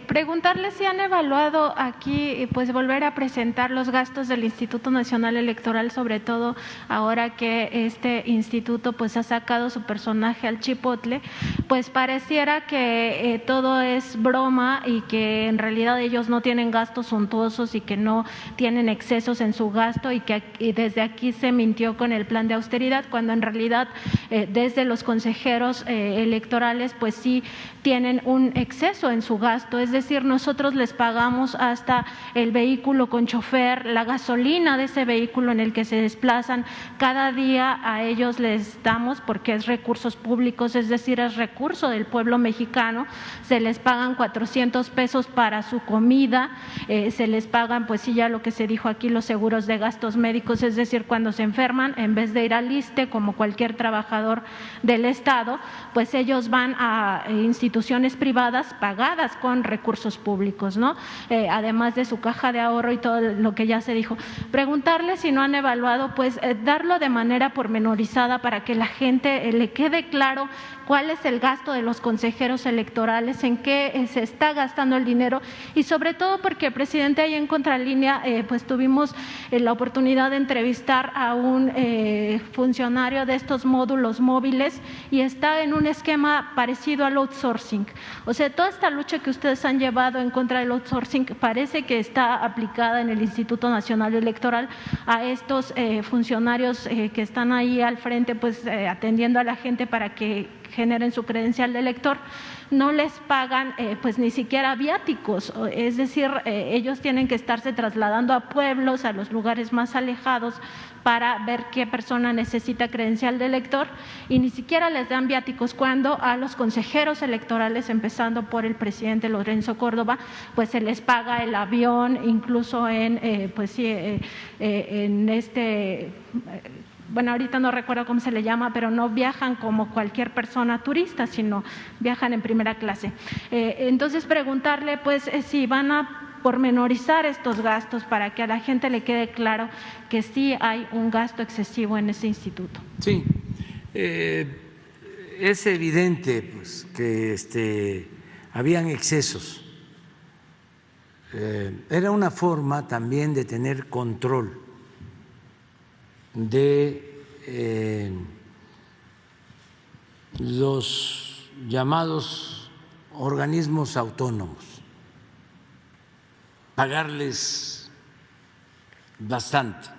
Preguntarle si han evaluado aquí, pues volver a presentar los gastos del Instituto Nacional Electoral, sobre todo ahora que este instituto pues ha sacado su personaje al chipotle, pues pareciera que todo es broma y que en realidad ellos no tienen gastos suntuosos y que no tienen excesos en su gasto y que desde aquí se mintió con el plan de austeridad, cuando en realidad desde los consejeros electorales pues sí tienen un exceso en su gasto, es decir, nosotros les pagamos hasta el vehículo con chofer, la gasolina de ese vehículo en el que se desplazan, cada día a ellos les damos, porque es recursos públicos, es decir, es recurso del pueblo mexicano, se les pagan 400 pesos para su comida, se les pagan, pues sí, ya lo que se dijo aquí, los seguros de gastos médicos, es decir, cuando se enferman, en vez de ir al ISSSTE como cualquier trabajador del Estado, pues ellos van a instituciones privadas pagadas con recursos públicos, ¿no? Además de su caja de ahorro y todo lo que ya se dijo. Preguntarle si no han evaluado, pues darlo de manera pormenorizada para que la gente le quede claro cuál es el gasto de los consejeros electorales, en qué se está gastando el dinero y sobre todo porque, presidente, ahí en Contralínea pues tuvimos la oportunidad de entrevistar a un funcionario de estos módulos móviles y está en un esquema parecido al outsourcing. O sea, toda esta lucha que ustedes han llevado en contra del outsourcing parece que está aplicada en el Instituto Nacional Electoral a estos funcionarios que están ahí al frente, pues atendiendo a la gente para que generen su credencial de elector, no les pagan pues ni siquiera viáticos, es decir, ellos tienen que estarse trasladando a pueblos, a los lugares más alejados para ver qué persona necesita credencial de elector y ni siquiera les dan viáticos, cuando a los consejeros electorales, empezando por el presidente Lorenzo Córdoba, pues se les paga el avión, incluso en pues sí, en bueno, ahorita no recuerdo cómo se le llama, pero no viajan como cualquier persona turista, sino viajan en primera clase. Entonces, preguntarle, pues, si van a pormenorizar estos gastos para que a la gente le quede claro que sí hay un gasto excesivo en ese instituto. Sí, es evidente pues, que habían excesos. Era una forma también de tener control de los llamados organismos autónomos, pagarles bastante.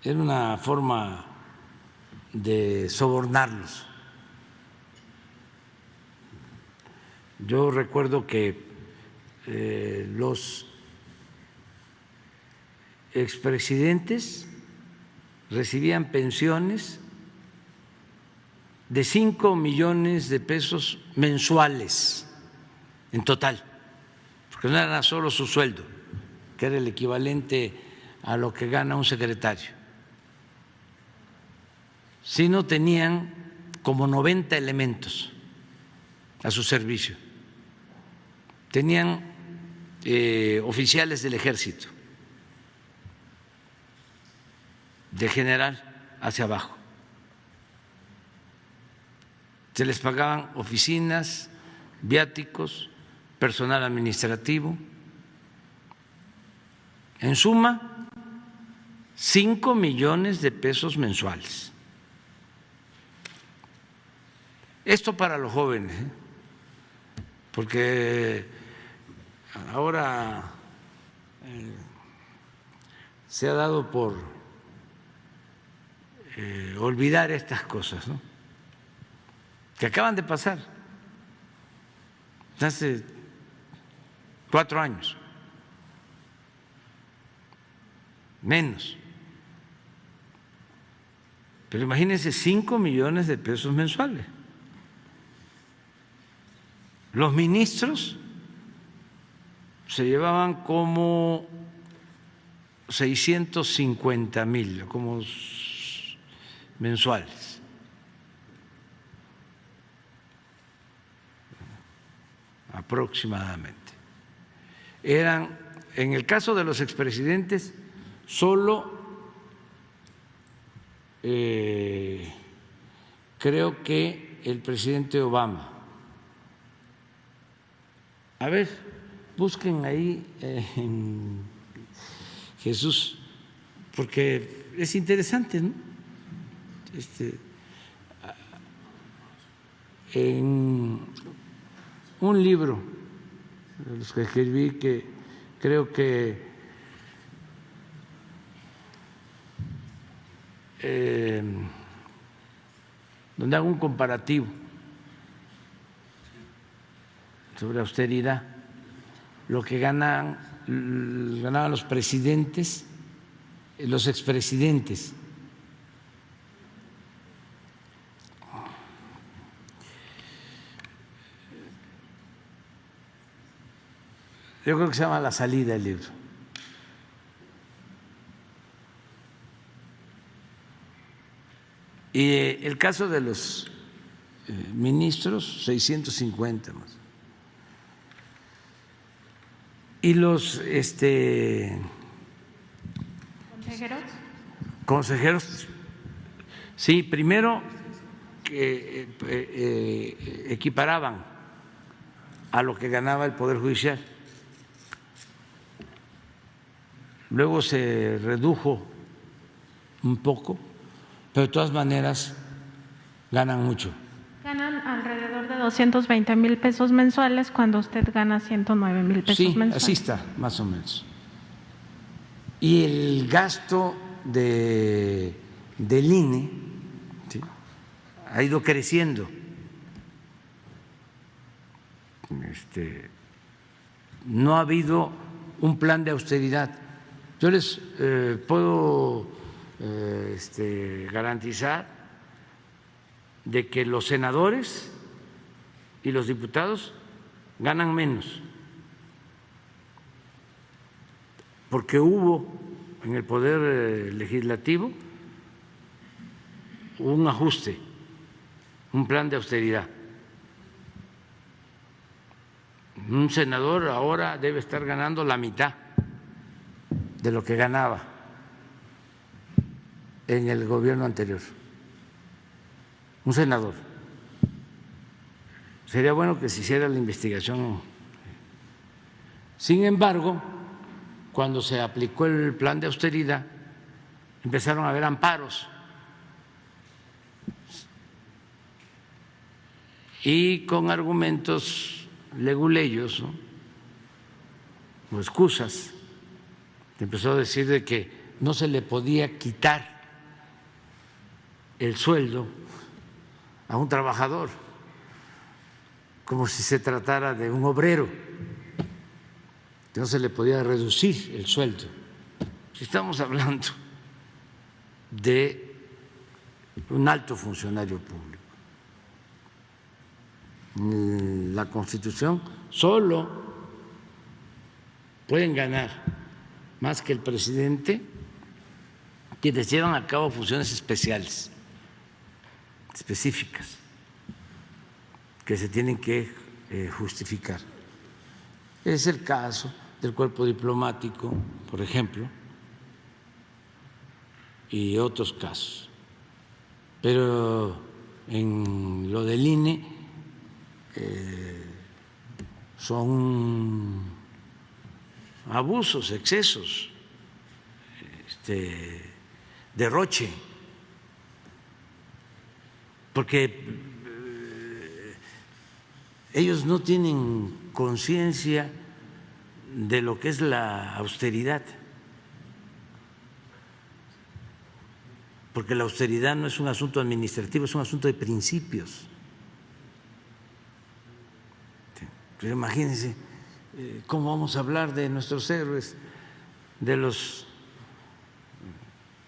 Era una forma de sobornarlos. Yo recuerdo que los expresidentes recibían pensiones de 5 millones de pesos mensuales en total, porque no era solo su sueldo, que era el equivalente a lo que gana un secretario, sino tenían como 90 elementos a su servicio, tenían oficiales del ejército, de general hacia abajo. Se les pagaban oficinas, viáticos, personal administrativo. En suma, 5 millones de pesos mensuales. Esto para los jóvenes, porque ahora se ha dado por olvidar estas cosas, ¿no? Que acaban de pasar hace 4 años, menos. Pero imagínense, 5 millones de pesos mensuales. Los ministros se llevaban como 650,000, como mensuales. Aproximadamente. Eran, en el caso de los expresidentes, solo creo que el presidente Obama. A ver, busquen ahí en Jesús, porque es interesante, ¿no? En un libro de los que escribí, que creo que donde hago un comparativo sobre austeridad, lo que ganaban los presidentes, los expresidentes. Yo creo que se llama La salida del libro. Y el caso de los ministros, 650 más. Y los consejeros, sí, primero equiparaban a lo que ganaba el Poder Judicial. Luego se redujo un poco, pero de todas maneras ganan mucho. Ganan alrededor de 220,000 pesos mensuales cuando usted gana 109,000 pesos mensuales. Así está, más o menos. Y el gasto del INE, ¿sí?, ha ido creciendo. No ha habido un plan de austeridad. Yo les puedo garantizar de que los senadores y los diputados ganan menos, porque hubo en el Poder Legislativo un ajuste, un plan de austeridad. Un senador ahora debe estar ganando la mitad de lo que ganaba en el gobierno anterior. Un senador. Sería bueno que se hiciera la investigación. Sin embargo, cuando se aplicó el plan de austeridad, empezaron a haber amparos y con argumentos leguleyos, ¿no?, o excusas. Empezó a decir de que no se le podía quitar el sueldo a un trabajador, como si se tratara de un obrero, que no se le podía reducir el sueldo. Si estamos hablando de un alto funcionario público, la Constitución solo pueden ganar más que el presidente quienes llevan a cabo funciones especiales, específicas, que se tienen que justificar. Es el caso del cuerpo diplomático, por ejemplo, y otros casos. Pero en lo del INE son abusos, excesos, derroche, porque ellos no tienen conciencia de lo que es la austeridad, porque la austeridad no es un asunto administrativo, es un asunto de principios. Pero imagínense cómo vamos a hablar de nuestros héroes, de los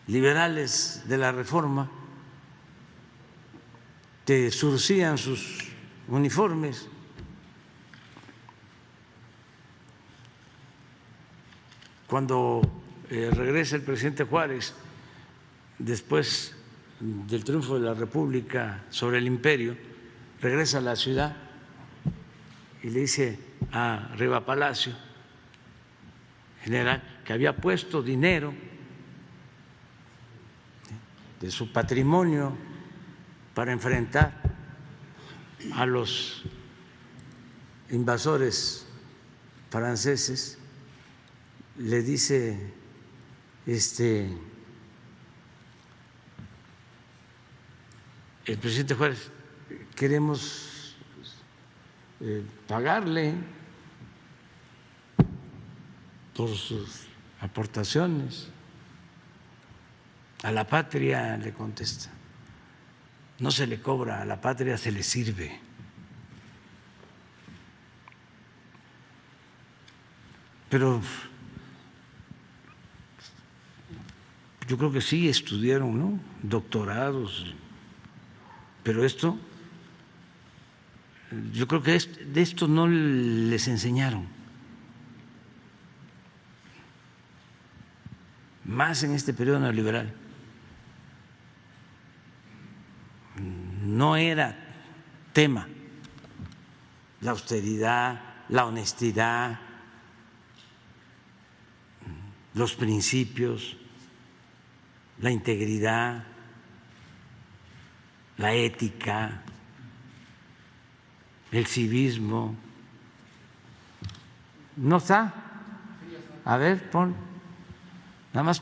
liberales de la Reforma, que surcían sus uniformes cuando regresa el presidente Juárez después del triunfo de la República sobre el imperio, regresa a la ciudad y le dice a Riva Palacio, general, que había puesto dinero de su patrimonio para enfrentar a los invasores franceses, le dice el presidente Juárez, queremos pagarle por sus aportaciones a la patria, le contesta. No se le cobra, a la patria se le sirve. Pero yo creo que sí estudiaron, ¿no? Doctorados, pero esto, yo creo que de esto no les enseñaron. Más en este periodo neoliberal. No era tema la austeridad, la honestidad, los principios, la integridad, la ética, el civismo. ¿No está? A ver, pon. Nada más